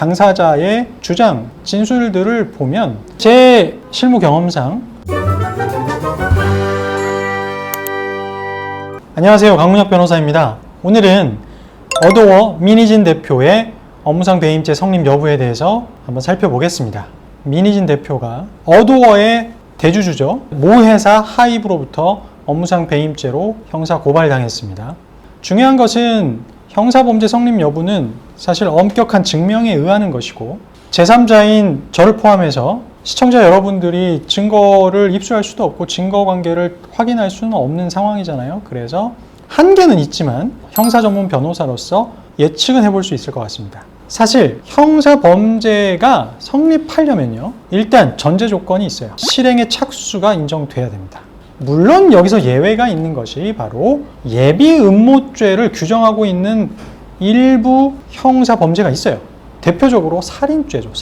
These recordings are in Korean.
당사자의 주장, 진술들을 보면 제 실무 경험상 안녕하세요, 강문혁 변호사입니다. 오늘은 어도어 민희진 대표의 업무상 배임죄 성립 여부에 대해서 한번 살펴보겠습니다. 민희진 대표가 어도어의 대주주죠. 모 회사 하이브로부터 업무상 배임죄로 형사 고발당했습니다. 중요한 것은 형사범죄 성립 여부는 사실 엄격한 증명에 의하는 것이고 제3자인 저를 포함해서 시청자 여러분들이 증거를 입수할 수도 없고 증거관계를 확인할 수는 없는 상황이잖아요. 그래서 한계는 있지만 형사 전문 변호사로서 예측은 해볼 수 있을 것 같습니다. 사실 형사범죄가 성립하려면요, 일단 전제 조건이 있어요. 실행의 착수가 인정돼야 됩니다. 물론 여기서 예외가 있는 것이 바로 예비음모죄를 규정하고 있는 일부 형사범죄가 있어요. 대표적으로 살인죄죠.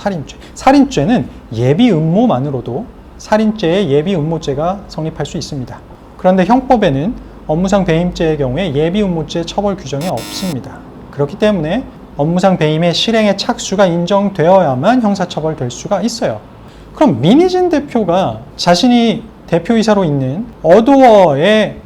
살인죄는 예비음모만으로도 살인죄의 예비음모죄가 성립할 수 있습니다. 그런데 형법에는 업무상 배임죄의 경우에 예비음모죄 처벌 규정이 없습니다. 그렇기 때문에 업무상 배임의 실행의 착수가 인정되어야만 형사처벌될 수가 있어요. 그럼 민희진 대표가 자신이 대표이사로 있는 어도어에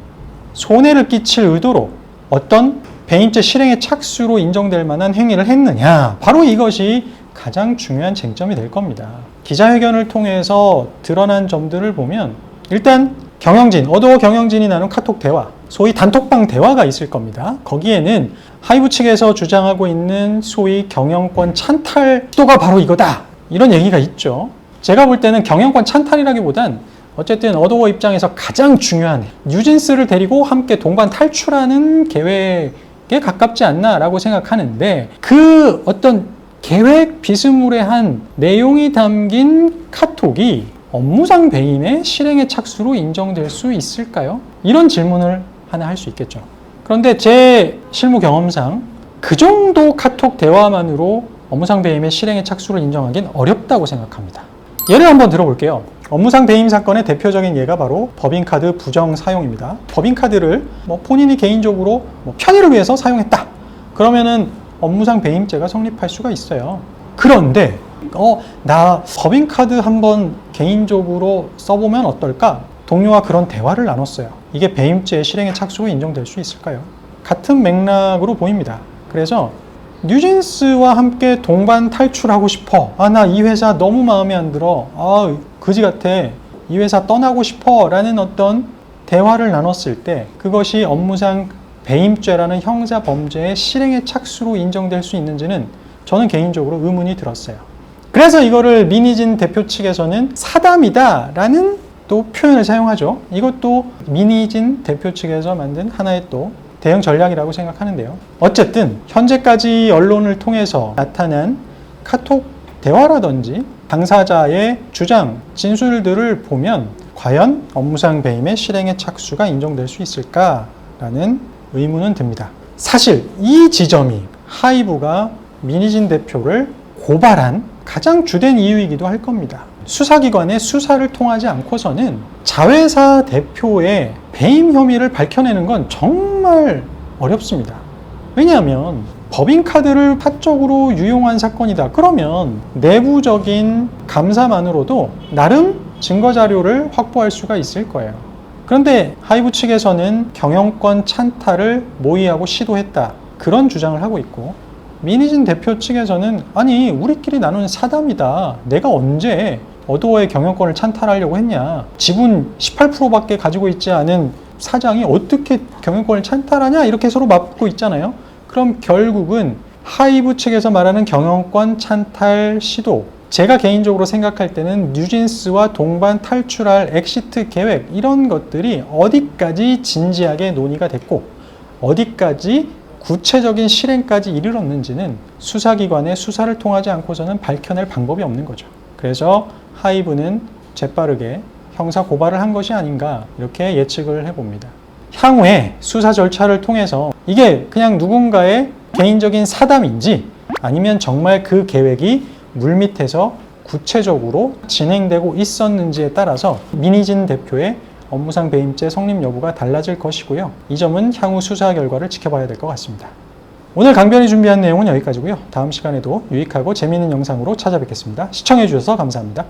손해를 끼칠 의도로 어떤 배임죄 실행의 착수로 인정될 만한 행위를 했느냐, 바로 이것이 가장 중요한 쟁점이 될 겁니다. 기자회견을 통해서 드러난 점들을 보면 일단 어도어 경영진이 나눈 카톡 대화, 소위 단톡방 대화가 있을 겁니다. 거기에는 하이브 측에서 주장하고 있는 소위 경영권 찬탈 시도가 바로 이거다, 이런 얘기가 있죠. 제가 볼 때는 경영권 찬탈이라기보단 어쨌든 어도어 입장에서 가장 중요한 뉴진스를 데리고 함께 동반 탈출하는 계획에 가깝지 않나라고 생각하는데, 그 어떤 계획 비스무리한 내용이 담긴 카톡이 업무상 배임의 실행의 착수로 인정될 수 있을까요? 이런 질문을 하나 할 수 있겠죠. 그런데 제 실무 경험상 그 정도 카톡 대화만으로 업무상 배임의 실행의 착수를 인정하기는 어렵다고 생각합니다. 예를 한번 들어볼게요. 업무상 배임 사건의 대표적인 예가 바로 법인카드 부정 사용입니다. 법인카드를 본인이 개인적으로 편의를 위해서 사용했다, 그러면은 업무상 배임죄가 성립할 수가 있어요. 그런데 나 법인카드 한번 개인적으로 써보면 어떨까? 동료와 그런 대화를 나눴어요. 이게 배임죄의 실행의 착수로 인정될 수 있을까요? 같은 맥락으로 보입니다. 그래서 뉴진스와 함께 동반 탈출하고 싶어. 나 이 회사 너무 마음에 안 들어. 그지 같아. 이 회사 떠나고 싶어. 라는 어떤 대화를 나눴을 때 그것이 업무상 배임죄라는 형사 범죄의 실행의 착수로 인정될 수 있는지는 저는 개인적으로 의문이 들었어요. 그래서 이거를 민희진 대표 측에서는 사담이다 라는 또 표현을 사용하죠. 이것도 민희진 대표 측에서 만든 하나의 또 대응 전략이라고 생각하는데요. 어쨌든 현재까지 언론을 통해서 나타난 카톡 대화라든지 당사자의 주장, 진술들을 보면 과연 업무상 배임의 실행의 착수가 인정될 수 있을까라는 의문은 듭니다. 사실 이 지점이 하이브가 민희진 대표를 고발한 가장 주된 이유이기도 할 겁니다. 수사기관의 수사를 통하지 않고서는 자회사 대표의 배임 혐의를 밝혀내는 건 정말 어렵습니다. 왜냐하면 법인카드를 사적으로 유용한 사건이다, 그러면 내부적인 감사만으로도 나름 증거자료를 확보할 수가 있을 거예요. 그런데 하이브 측에서는 경영권 찬탈을 모의하고 시도했다, 그런 주장을 하고 있고, 민희진 대표 측에서는 아니 우리끼리 나눈 사담이다, 내가 언제 어도어의 경영권을 찬탈하려고 했냐, 지분 18%밖에 가지고 있지 않은 사장이 어떻게 경영권을 찬탈하냐, 이렇게 서로 맞붙고 있잖아요. 그럼 결국은 하이브 측에서 말하는 경영권 찬탈 시도, 제가 개인적으로 생각할 때는 뉴진스와 동반 탈출할 엑시트 계획, 이런 것들이 어디까지 진지하게 논의가 됐고 어디까지 구체적인 실행까지 이르렀는지는 수사기관의 수사를 통하지 않고서는 밝혀낼 방법이 없는 거죠. 그래서 하이브는 재빠르게 형사 고발을 한 것이 아닌가, 이렇게 예측을 해봅니다. 향후에 수사 절차를 통해서 이게 그냥 누군가의 개인적인 사담인지 아니면 정말 그 계획이 물밑에서 구체적으로 진행되고 있었는지에 따라서 민희진 대표의 업무상 배임죄 성립 여부가 달라질 것이고요. 이 점은 향후 수사 결과를 지켜봐야 될 것 같습니다. 오늘 강변이 준비한 내용은 여기까지고요. 다음 시간에도 유익하고 재미있는 영상으로 찾아뵙겠습니다. 시청해주셔서 감사합니다.